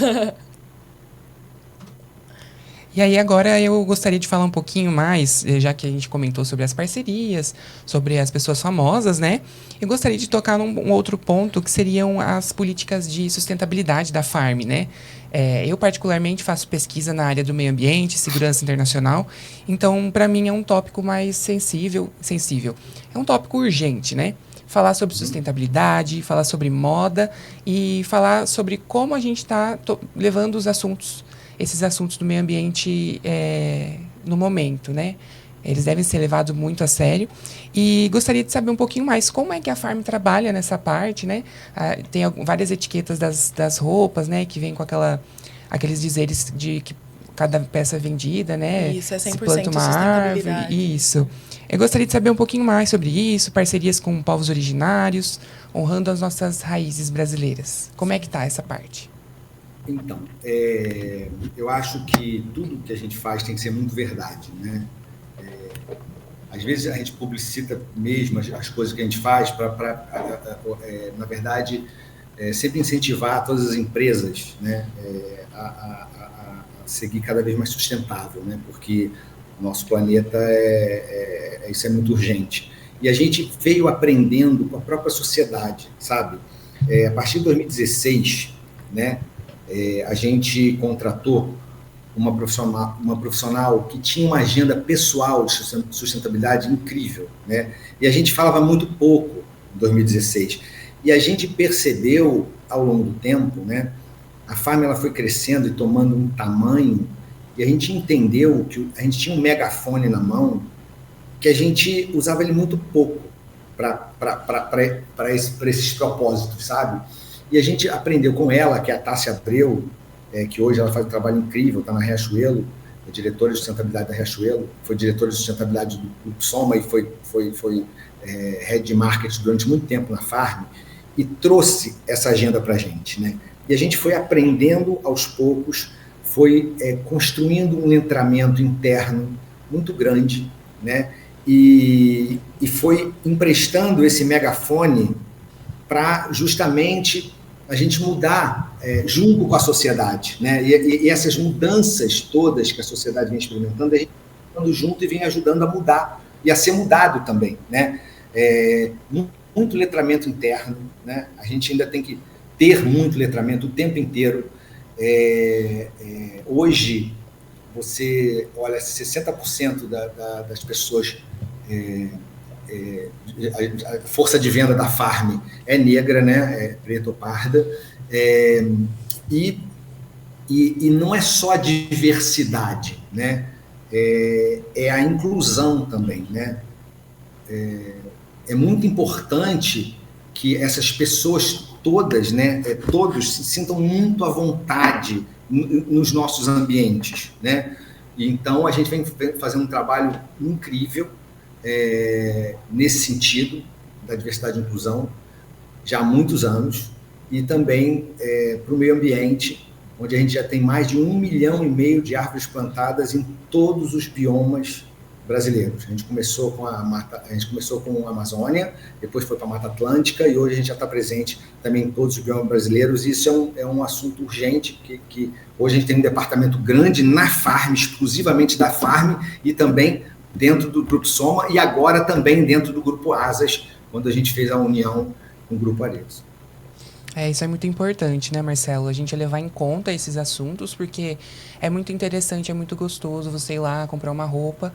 E aí agora eu gostaria de falar um pouquinho mais, já que a gente comentou sobre as parcerias, sobre as pessoas famosas, né? Eu gostaria de tocar num outro ponto, que seriam as políticas de sustentabilidade da Farm, né? Eu particularmente faço pesquisa na área do meio ambiente e segurança internacional, então para mim é um tópico mais sensível. É um tópico urgente, né? Falar sobre sustentabilidade, falar sobre moda e falar sobre como a gente está levando esses assuntos do meio ambiente no momento, né? Eles devem ser levados muito a sério. E gostaria de saber um pouquinho mais como é que a Farm trabalha nessa parte, né? Tem várias etiquetas das roupas, né? Que vem com aqueles dizeres de que cada peça é vendida, né? Isso, é 100% se planta uma árvore. Isso. Eu gostaria de saber um pouquinho mais sobre isso, parcerias com povos originários, honrando as nossas raízes brasileiras. Como é que está essa parte? Então, eu acho que tudo que a gente faz tem que ser muito verdade, né? Às vezes a gente publicita mesmo as coisas que a gente faz para na verdade, sempre incentivar todas as empresas, né, a seguir cada vez mais sustentável, né? Porque o nosso planeta isso é muito urgente. E a gente veio aprendendo com a própria sociedade, sabe? A partir de 2016, né? A gente contratou uma profissional que tinha uma agenda pessoal de sustentabilidade incrível, né? E a gente falava muito pouco em 2016. E a gente percebeu, ao longo do tempo, né? A Farm ela foi crescendo e tomando um tamanho, e a gente entendeu que a gente tinha um megafone na mão, que a gente usava ele muito pouco para esses propósitos, sabe? E a gente aprendeu com ela, que é a Tássia Abreu, que hoje ela faz um trabalho incrível, está na Riachuelo, é diretora de sustentabilidade da Riachuelo, foi diretora de sustentabilidade do Psoma e foi head de marketing durante muito tempo na Farm, e trouxe essa agenda para a gente, né? E a gente foi aprendendo aos poucos, foi construindo um letramento interno muito grande, né? E foi emprestando esse megafone para justamente a gente mudar junto com a sociedade, né? E essas mudanças todas que a sociedade vem experimentando, a gente vem andando junto e vem ajudando a mudar e a ser mudado também, né? Muito letramento interno, né? A gente ainda tem que ter muito letramento o tempo inteiro. Hoje, você olha, 60% das pessoas, a força de venda da Farm é negra, né? É preta ou parda, e não é só a diversidade, né? É a inclusão também, né? É muito importante que essas pessoas todas, né, todos se sintam muito à vontade nos nossos ambientes, né? Então, a gente vem fazendo um trabalho incrível nesse sentido, da diversidade e inclusão, já há muitos anos, e também para o meio ambiente, onde a gente já tem mais de 1,5 milhão de árvores plantadas em todos os biomas brasileiros. A gente começou com a Amazônia, depois foi para a Mata Atlântica, e hoje a gente já está presente também em todos os biomas brasileiros, e isso é um assunto urgente, que hoje a gente tem um departamento grande na Farm, exclusivamente da Farm, e também dentro do Grupo Soma, e agora também dentro do Grupo Asas, quando a gente fez a união com o Grupo Arezzo. Isso é muito importante, né, Marcelo? A gente levar em conta esses assuntos, porque é muito interessante, é muito gostoso você ir lá comprar uma roupa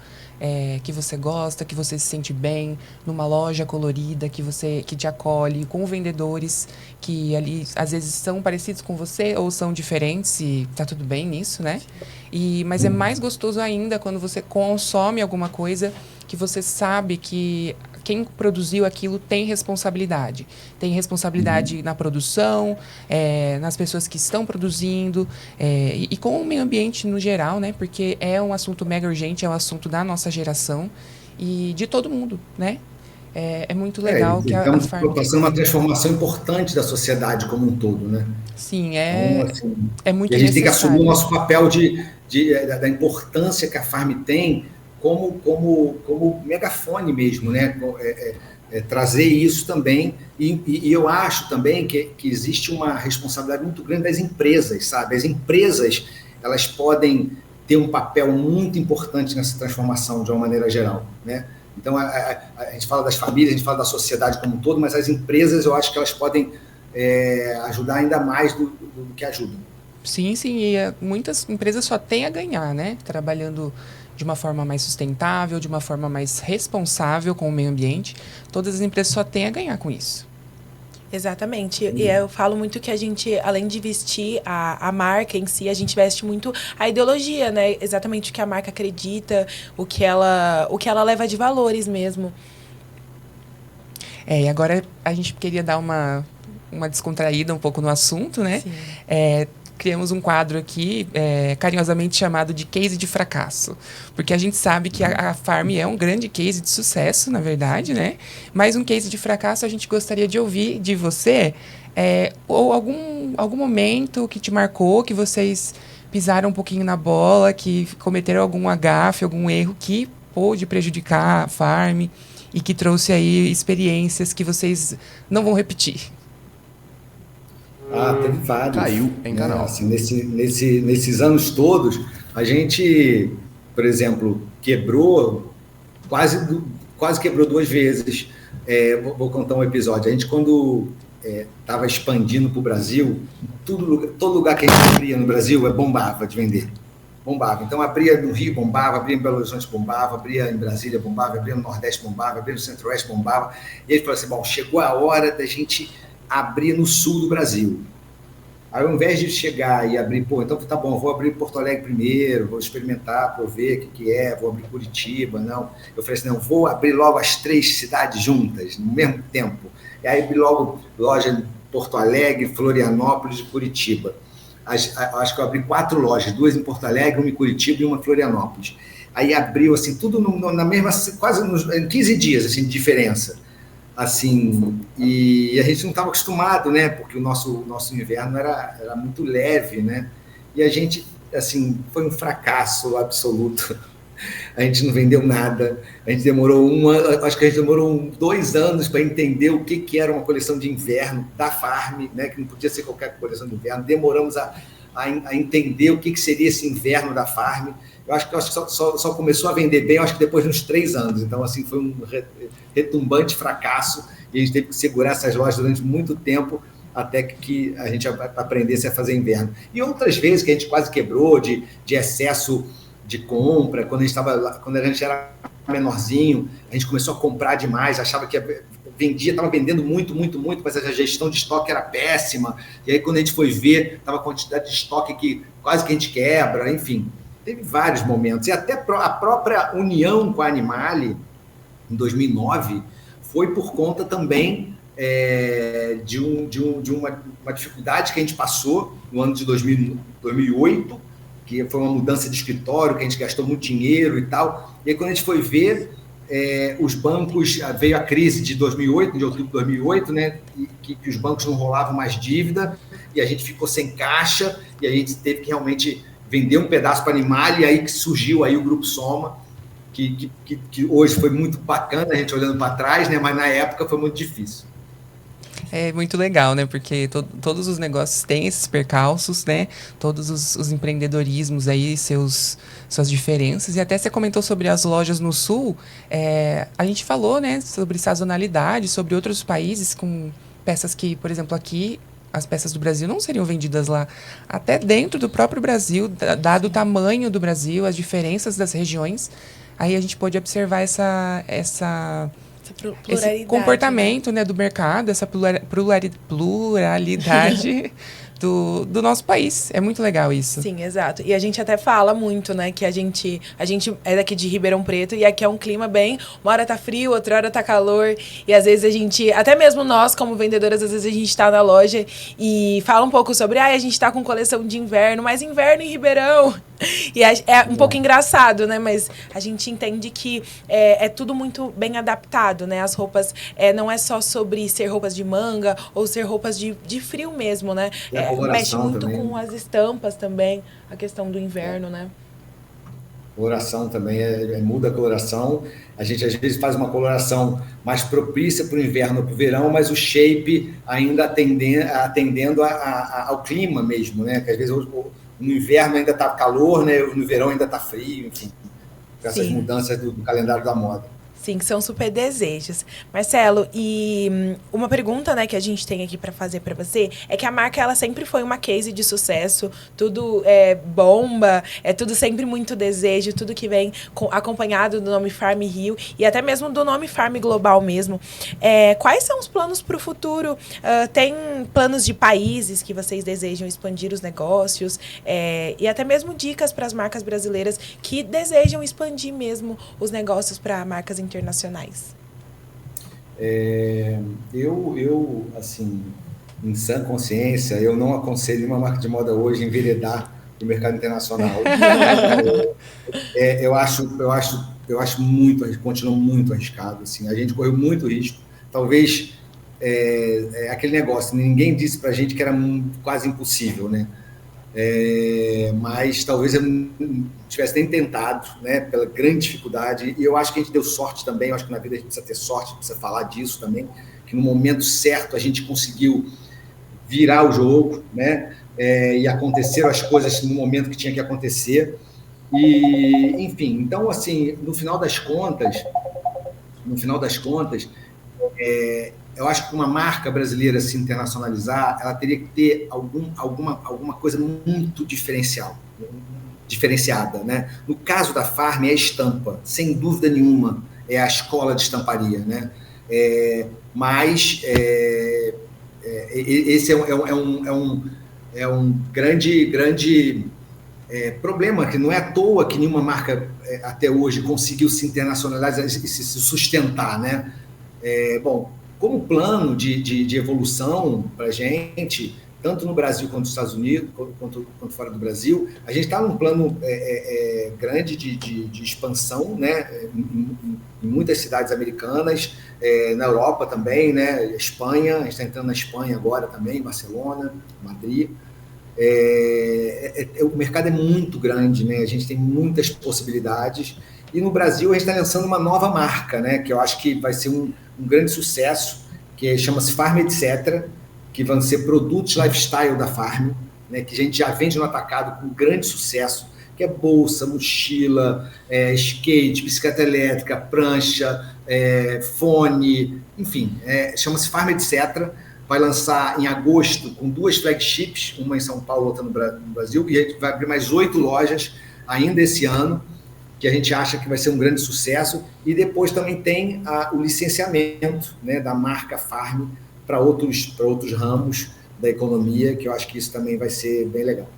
que você gosta, que você se sente bem, numa loja colorida, que te acolhe, com vendedores que ali, às vezes, são parecidos com você ou são diferentes, e tá tudo bem nisso, né? Mas é mais gostoso ainda quando você consome alguma coisa que você sabe que quem produziu aquilo tem responsabilidade. Tem responsabilidade na produção, nas pessoas que estão produzindo, e com o meio ambiente no geral, né? Porque é um assunto mega urgente, é um assunto da nossa geração e de todo mundo, né? É muito legal que a Farm... Estamos passando uma transformação importante da sociedade como um todo, né? Sim, então, assim, é muito necessário. E a gente tem que assumir o nosso papel da importância que a Farm tem como megafone mesmo, né? Trazer isso também, e eu acho também que existe uma responsabilidade muito grande das empresas, sabe? As empresas, elas podem ter um papel muito importante nessa transformação de uma maneira geral, né? Então, a gente fala das famílias, a gente fala da sociedade como um todo, mas as empresas, eu acho que elas podem ajudar ainda mais do que ajudam. Sim, e muitas empresas só têm a ganhar, né? Trabalhando de uma forma mais sustentável, de uma forma mais responsável com o meio ambiente. Todas as empresas só têm a ganhar com isso. Exatamente. E eu falo muito que a gente, além de vestir a marca em si, a gente veste muito a ideologia, né? Exatamente o que a marca acredita, o que ela leva de valores mesmo. E agora a gente queria dar uma descontraída um pouco no assunto, né? Sim. Criamos um quadro aqui, carinhosamente chamado de case de fracasso. Porque a gente sabe que a Farm é um grande case de sucesso, na verdade, né? Mas um case de fracasso a gente gostaria de ouvir de você, ou algum momento que te marcou, que vocês pisaram um pouquinho na bola, que cometeram algum agafe, algum erro que pôde prejudicar a Farm e que trouxe aí experiências que vocês não vão repetir. Teve vários. Caiu em canal. Assim, nesses anos todos, a gente, por exemplo, quase quebrou 2 vezes. Vou contar um episódio. A gente, quando estava expandindo para o Brasil, todo lugar que a gente abria no Brasil bombava de vender. Bombava. Então, abria no Rio, bombava, abria em Belo Horizonte, bombava, abria em Brasília, bombava, abria no Nordeste, bombava, abria no Centro-Oeste, bombava. E ele falou assim, bom, chegou a hora da gente abrir no sul do Brasil. Aí, ao invés de chegar e abrir, então tá bom, vou abrir Porto Alegre primeiro, vou experimentar para ver o que vou abrir Curitiba, não. Eu falei assim, não, vou abrir logo as 3 cidades juntas, no mesmo tempo. E aí, abri logo loja em Porto Alegre, Florianópolis e Curitiba. Acho que eu abri 4 lojas, 2 em Porto Alegre, uma em Curitiba e uma em Florianópolis. Aí abriu, assim, tudo na mesma, quase em 15 dias, assim, de diferença. Assim, e a gente não estava acostumado, né? Porque o nosso inverno era muito leve, né? E a gente, assim, foi um fracasso absoluto. A gente não vendeu nada. A gente demorou acho que a gente demorou 2 anos para entender o que era uma coleção de inverno da Farm, né? Que não podia ser qualquer coleção de inverno. Demoramos a entender o que seria esse inverno da Farm. Eu acho que só começou a vender bem, eu acho que depois de uns 3 anos. Então, assim, foi um retumbante fracasso e a gente teve que segurar essas lojas durante muito tempo até que a gente aprendesse a fazer inverno. E outras vezes que a gente quase quebrou de excesso de compra, quando a gente era menorzinho, a gente começou a comprar demais, achava que estava vendendo muito, mas a gestão de estoque era péssima, e aí quando a gente foi ver, estava a quantidade de estoque que quase que a gente quebra, enfim, teve vários momentos, e até a própria união com a Animale, em 2009, foi por conta também de uma dificuldade que a gente passou no ano de 2008, que foi uma mudança de escritório, que a gente gastou muito dinheiro e tal, e aí quando a gente foi ver, os bancos, veio a crise de 2008, de outubro de 2008, né, que os bancos não rolavam mais dívida, e a gente ficou sem caixa, e a gente teve que realmente vender um pedaço para Animale, e aí que surgiu aí o Grupo Soma, que hoje foi muito bacana, a gente olhando para trás, né, mas na época foi muito difícil. É muito legal, né? Porque todos os negócios têm esses percalços, né? Todos os empreendedorismos aí, suas diferenças. E até você comentou sobre as lojas no Sul. A gente falou, né? Sobre sazonalidade, sobre outros países com peças que, por exemplo, aqui, as peças do Brasil não seriam vendidas lá. Até dentro do próprio Brasil, dado o tamanho do Brasil, as diferenças das regiões. Aí a gente pôde observar esse comportamento, né, do mercado, essa pluralidade do nosso país. É muito legal isso. Sim, exato. E a gente até fala muito, né, que a gente é daqui de Ribeirão Preto e aqui é um clima bem... Uma hora tá frio, outra hora tá calor. E às vezes a gente... Até mesmo nós, como vendedoras, às vezes a gente tá na loja e fala um pouco sobre... a gente tá com coleção de inverno, mas inverno em Ribeirão... E é um pouco engraçado, né? Mas a gente entende que é tudo muito bem adaptado, né? As roupas não é só sobre ser roupas de manga ou ser roupas de frio mesmo, né? Mexe muito também com as estampas também, a questão do inverno, né? Coloração também, muda a coloração. A gente às vezes faz uma coloração mais propícia para o inverno ou para o verão, mas o shape ainda atendendo ao clima mesmo, né? Que às vezes no inverno ainda está calor, né? No verão ainda está frio, enfim. Essas mudanças do calendário da moda. Sim, que são super desejos. Marcelo, e uma pergunta, né, que a gente tem aqui para fazer para você é que a marca, ela sempre foi uma case de sucesso, tudo bomba, tudo sempre muito desejo, tudo que vem acompanhado do nome Farm Rio e até mesmo do nome Farm Global mesmo. Quais são os planos para o futuro? Tem planos de países que vocês desejam expandir os negócios e até mesmo dicas para as marcas brasileiras que desejam expandir mesmo os negócios para marcas internacionais? Eu, assim, em sã consciência, eu não aconselho uma marca de moda hoje enveredar no mercado internacional. Eu acho muito, continua muito arriscado. Assim, a gente correu muito risco. Talvez aquele negócio, ninguém disse para a gente que era quase impossível, né? Mas talvez eu não tivesse nem tentado, né, pela grande dificuldade, e eu acho que a gente deu sorte também, eu acho que na vida a gente precisa ter sorte, precisa falar disso também, que no momento certo a gente conseguiu virar o jogo, né, e aconteceram as coisas no momento que tinha que acontecer, e enfim, então assim, no final das contas, eu acho que uma marca brasileira se internacionalizar, ela teria que ter alguma coisa muito diferenciada, né? No caso da Farm, é a estampa, sem dúvida nenhuma, é a escola de estamparia, né? Mas esse é um grande problema, que não é à toa que nenhuma marca até hoje conseguiu se internacionalizar e se sustentar, né? Bom, como plano de evolução para a gente, tanto no Brasil quanto nos Estados Unidos, quanto fora do Brasil, a gente está num plano grande de expansão, né, em muitas cidades americanas, na Europa também, né, Espanha, a gente está entrando na Espanha agora também, Barcelona, Madrid. O mercado é muito grande, né, a gente tem muitas possibilidades. E no Brasil a gente está lançando uma nova marca, né, que eu acho que vai ser um grande sucesso, que chama-se Farm Etc., que vão ser produtos lifestyle da Farm, né, que a gente já vende no atacado com grande sucesso, que é bolsa, mochila, skate, bicicleta elétrica, prancha, fone, enfim, chama-se Farm Etc., vai lançar em agosto com 2 flagships, uma em São Paulo, outra no Brasil, e a gente vai abrir mais 8 lojas ainda esse ano, que a gente acha que vai ser um grande sucesso, e depois também tem o licenciamento, né, da marca Farm para outros ramos da economia, que eu acho que isso também vai ser bem legal.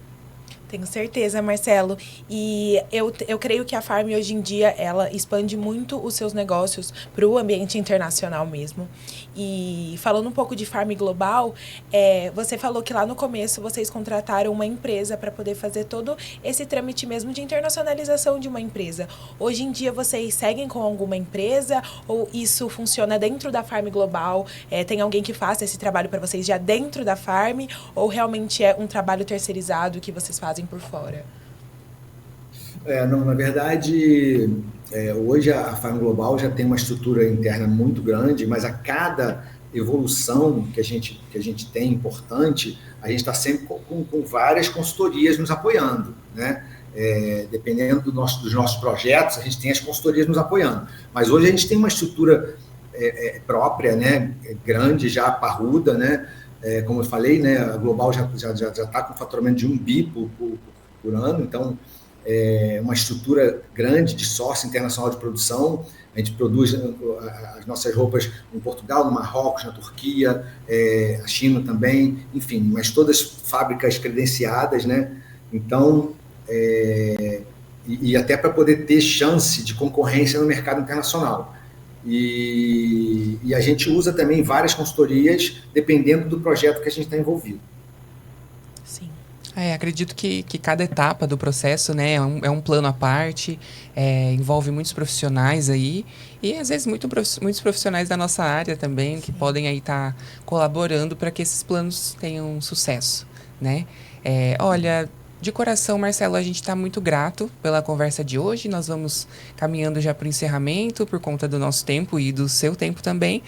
Tenho certeza, Marcelo. E eu creio que a Farm, hoje em dia, ela expande muito os seus negócios para o ambiente internacional mesmo. E falando um pouco de Farm Global, você falou que lá no começo vocês contrataram uma empresa para poder fazer todo esse trâmite mesmo de internacionalização de uma empresa. Hoje em dia, vocês seguem com alguma empresa ou isso funciona dentro da Farm Global? Tem alguém que faça esse trabalho para vocês já dentro da Farm ou realmente é um trabalho terceirizado que vocês fazem por fora? Não, na verdade, hoje a Farm Global já tem uma estrutura interna muito grande, mas a cada evolução que a gente tem importante, a gente está sempre com várias consultorias nos apoiando, né? Dependendo dos nossos projetos, a gente tem as consultorias nos apoiando. Mas hoje a gente tem uma estrutura própria, né? Grande, já parruda, né? Como eu falei, né? A Global já está com faturamento de 1 bi por ano, então uma estrutura grande de sócio internacional de produção. A gente produz as nossas roupas em Portugal, no Marrocos, na Turquia, a China também, enfim, mas todas fábricas credenciadas, né? Então, e até para poder ter chance de concorrência no mercado internacional. E a gente usa também várias consultorias, dependendo do projeto que a gente está envolvido. Sim. Acredito que cada etapa do processo, né, é um plano à parte, envolve muitos profissionais aí, e às vezes muitos profissionais da nossa área também, que podem aí estar colaborando para que esses planos tenham sucesso, né? Olha, de coração, Marcelo, a gente está muito grato pela conversa de hoje. Nós vamos caminhando já para o encerramento, por conta do nosso tempo e do seu tempo também.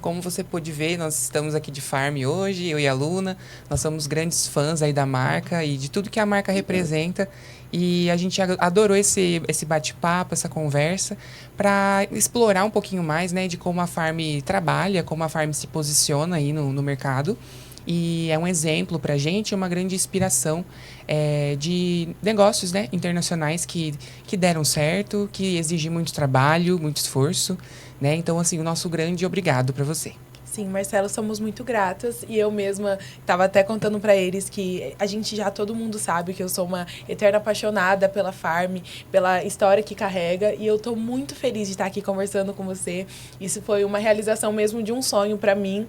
Como você pôde ver, nós estamos aqui de Farm hoje, eu e a Luna. Nós somos grandes fãs aí da marca e de tudo que a marca representa. E a gente adorou esse bate-papo, essa conversa, para explorar um pouquinho mais, né, de como a Farm trabalha, como a Farm se posiciona aí no mercado. E é um exemplo para a gente, uma grande inspiração de negócios, né, internacionais que deram certo, que exigem muito trabalho, muito esforço, né? Então, assim, o nosso grande obrigado para você. Sim, Marcelo, somos muito gratas e eu mesma estava até contando para eles que todo mundo sabe que eu sou uma eterna apaixonada pela Farm, pela história que carrega e eu estou muito feliz de estar aqui conversando com você. Isso foi uma realização mesmo de um sonho para mim,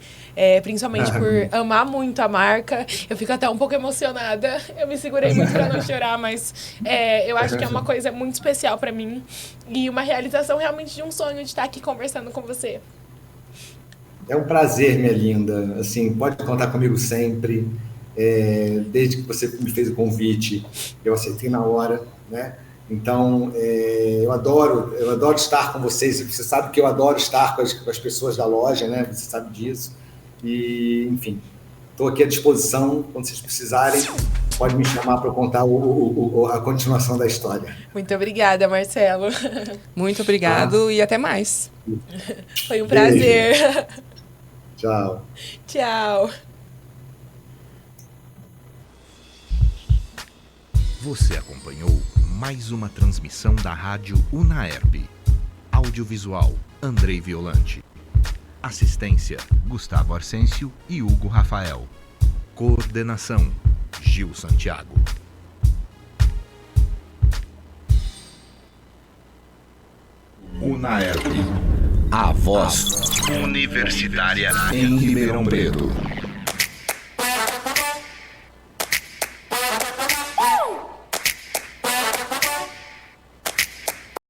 principalmente por amar muito a marca. Eu fico até um pouco emocionada, eu me segurei muito para não chorar, mas eu acho que é uma coisa muito especial para mim e uma realização realmente de um sonho de estar aqui conversando com você. É um prazer, minha linda. Assim, pode contar comigo sempre. Desde que você me fez o convite, eu aceitei na hora, né? Então, eu adoro estar com vocês. Você sabe que eu adoro estar com as pessoas da loja, né? Você sabe disso. E, enfim, estou aqui à disposição. Quando vocês precisarem, pode me chamar para contar a continuação da história. Muito obrigada, Marcelo. Muito obrigado e até mais. Foi um prazer. Beijo. Tchau. Tchau. Você acompanhou mais uma transmissão da Rádio Unaerp. Audiovisual, Andrei Violante. Assistência, Gustavo Arsêncio e Hugo Rafael. Coordenação, Gil Santiago. Unaerp. A voz universitária em Ribeirão Preto.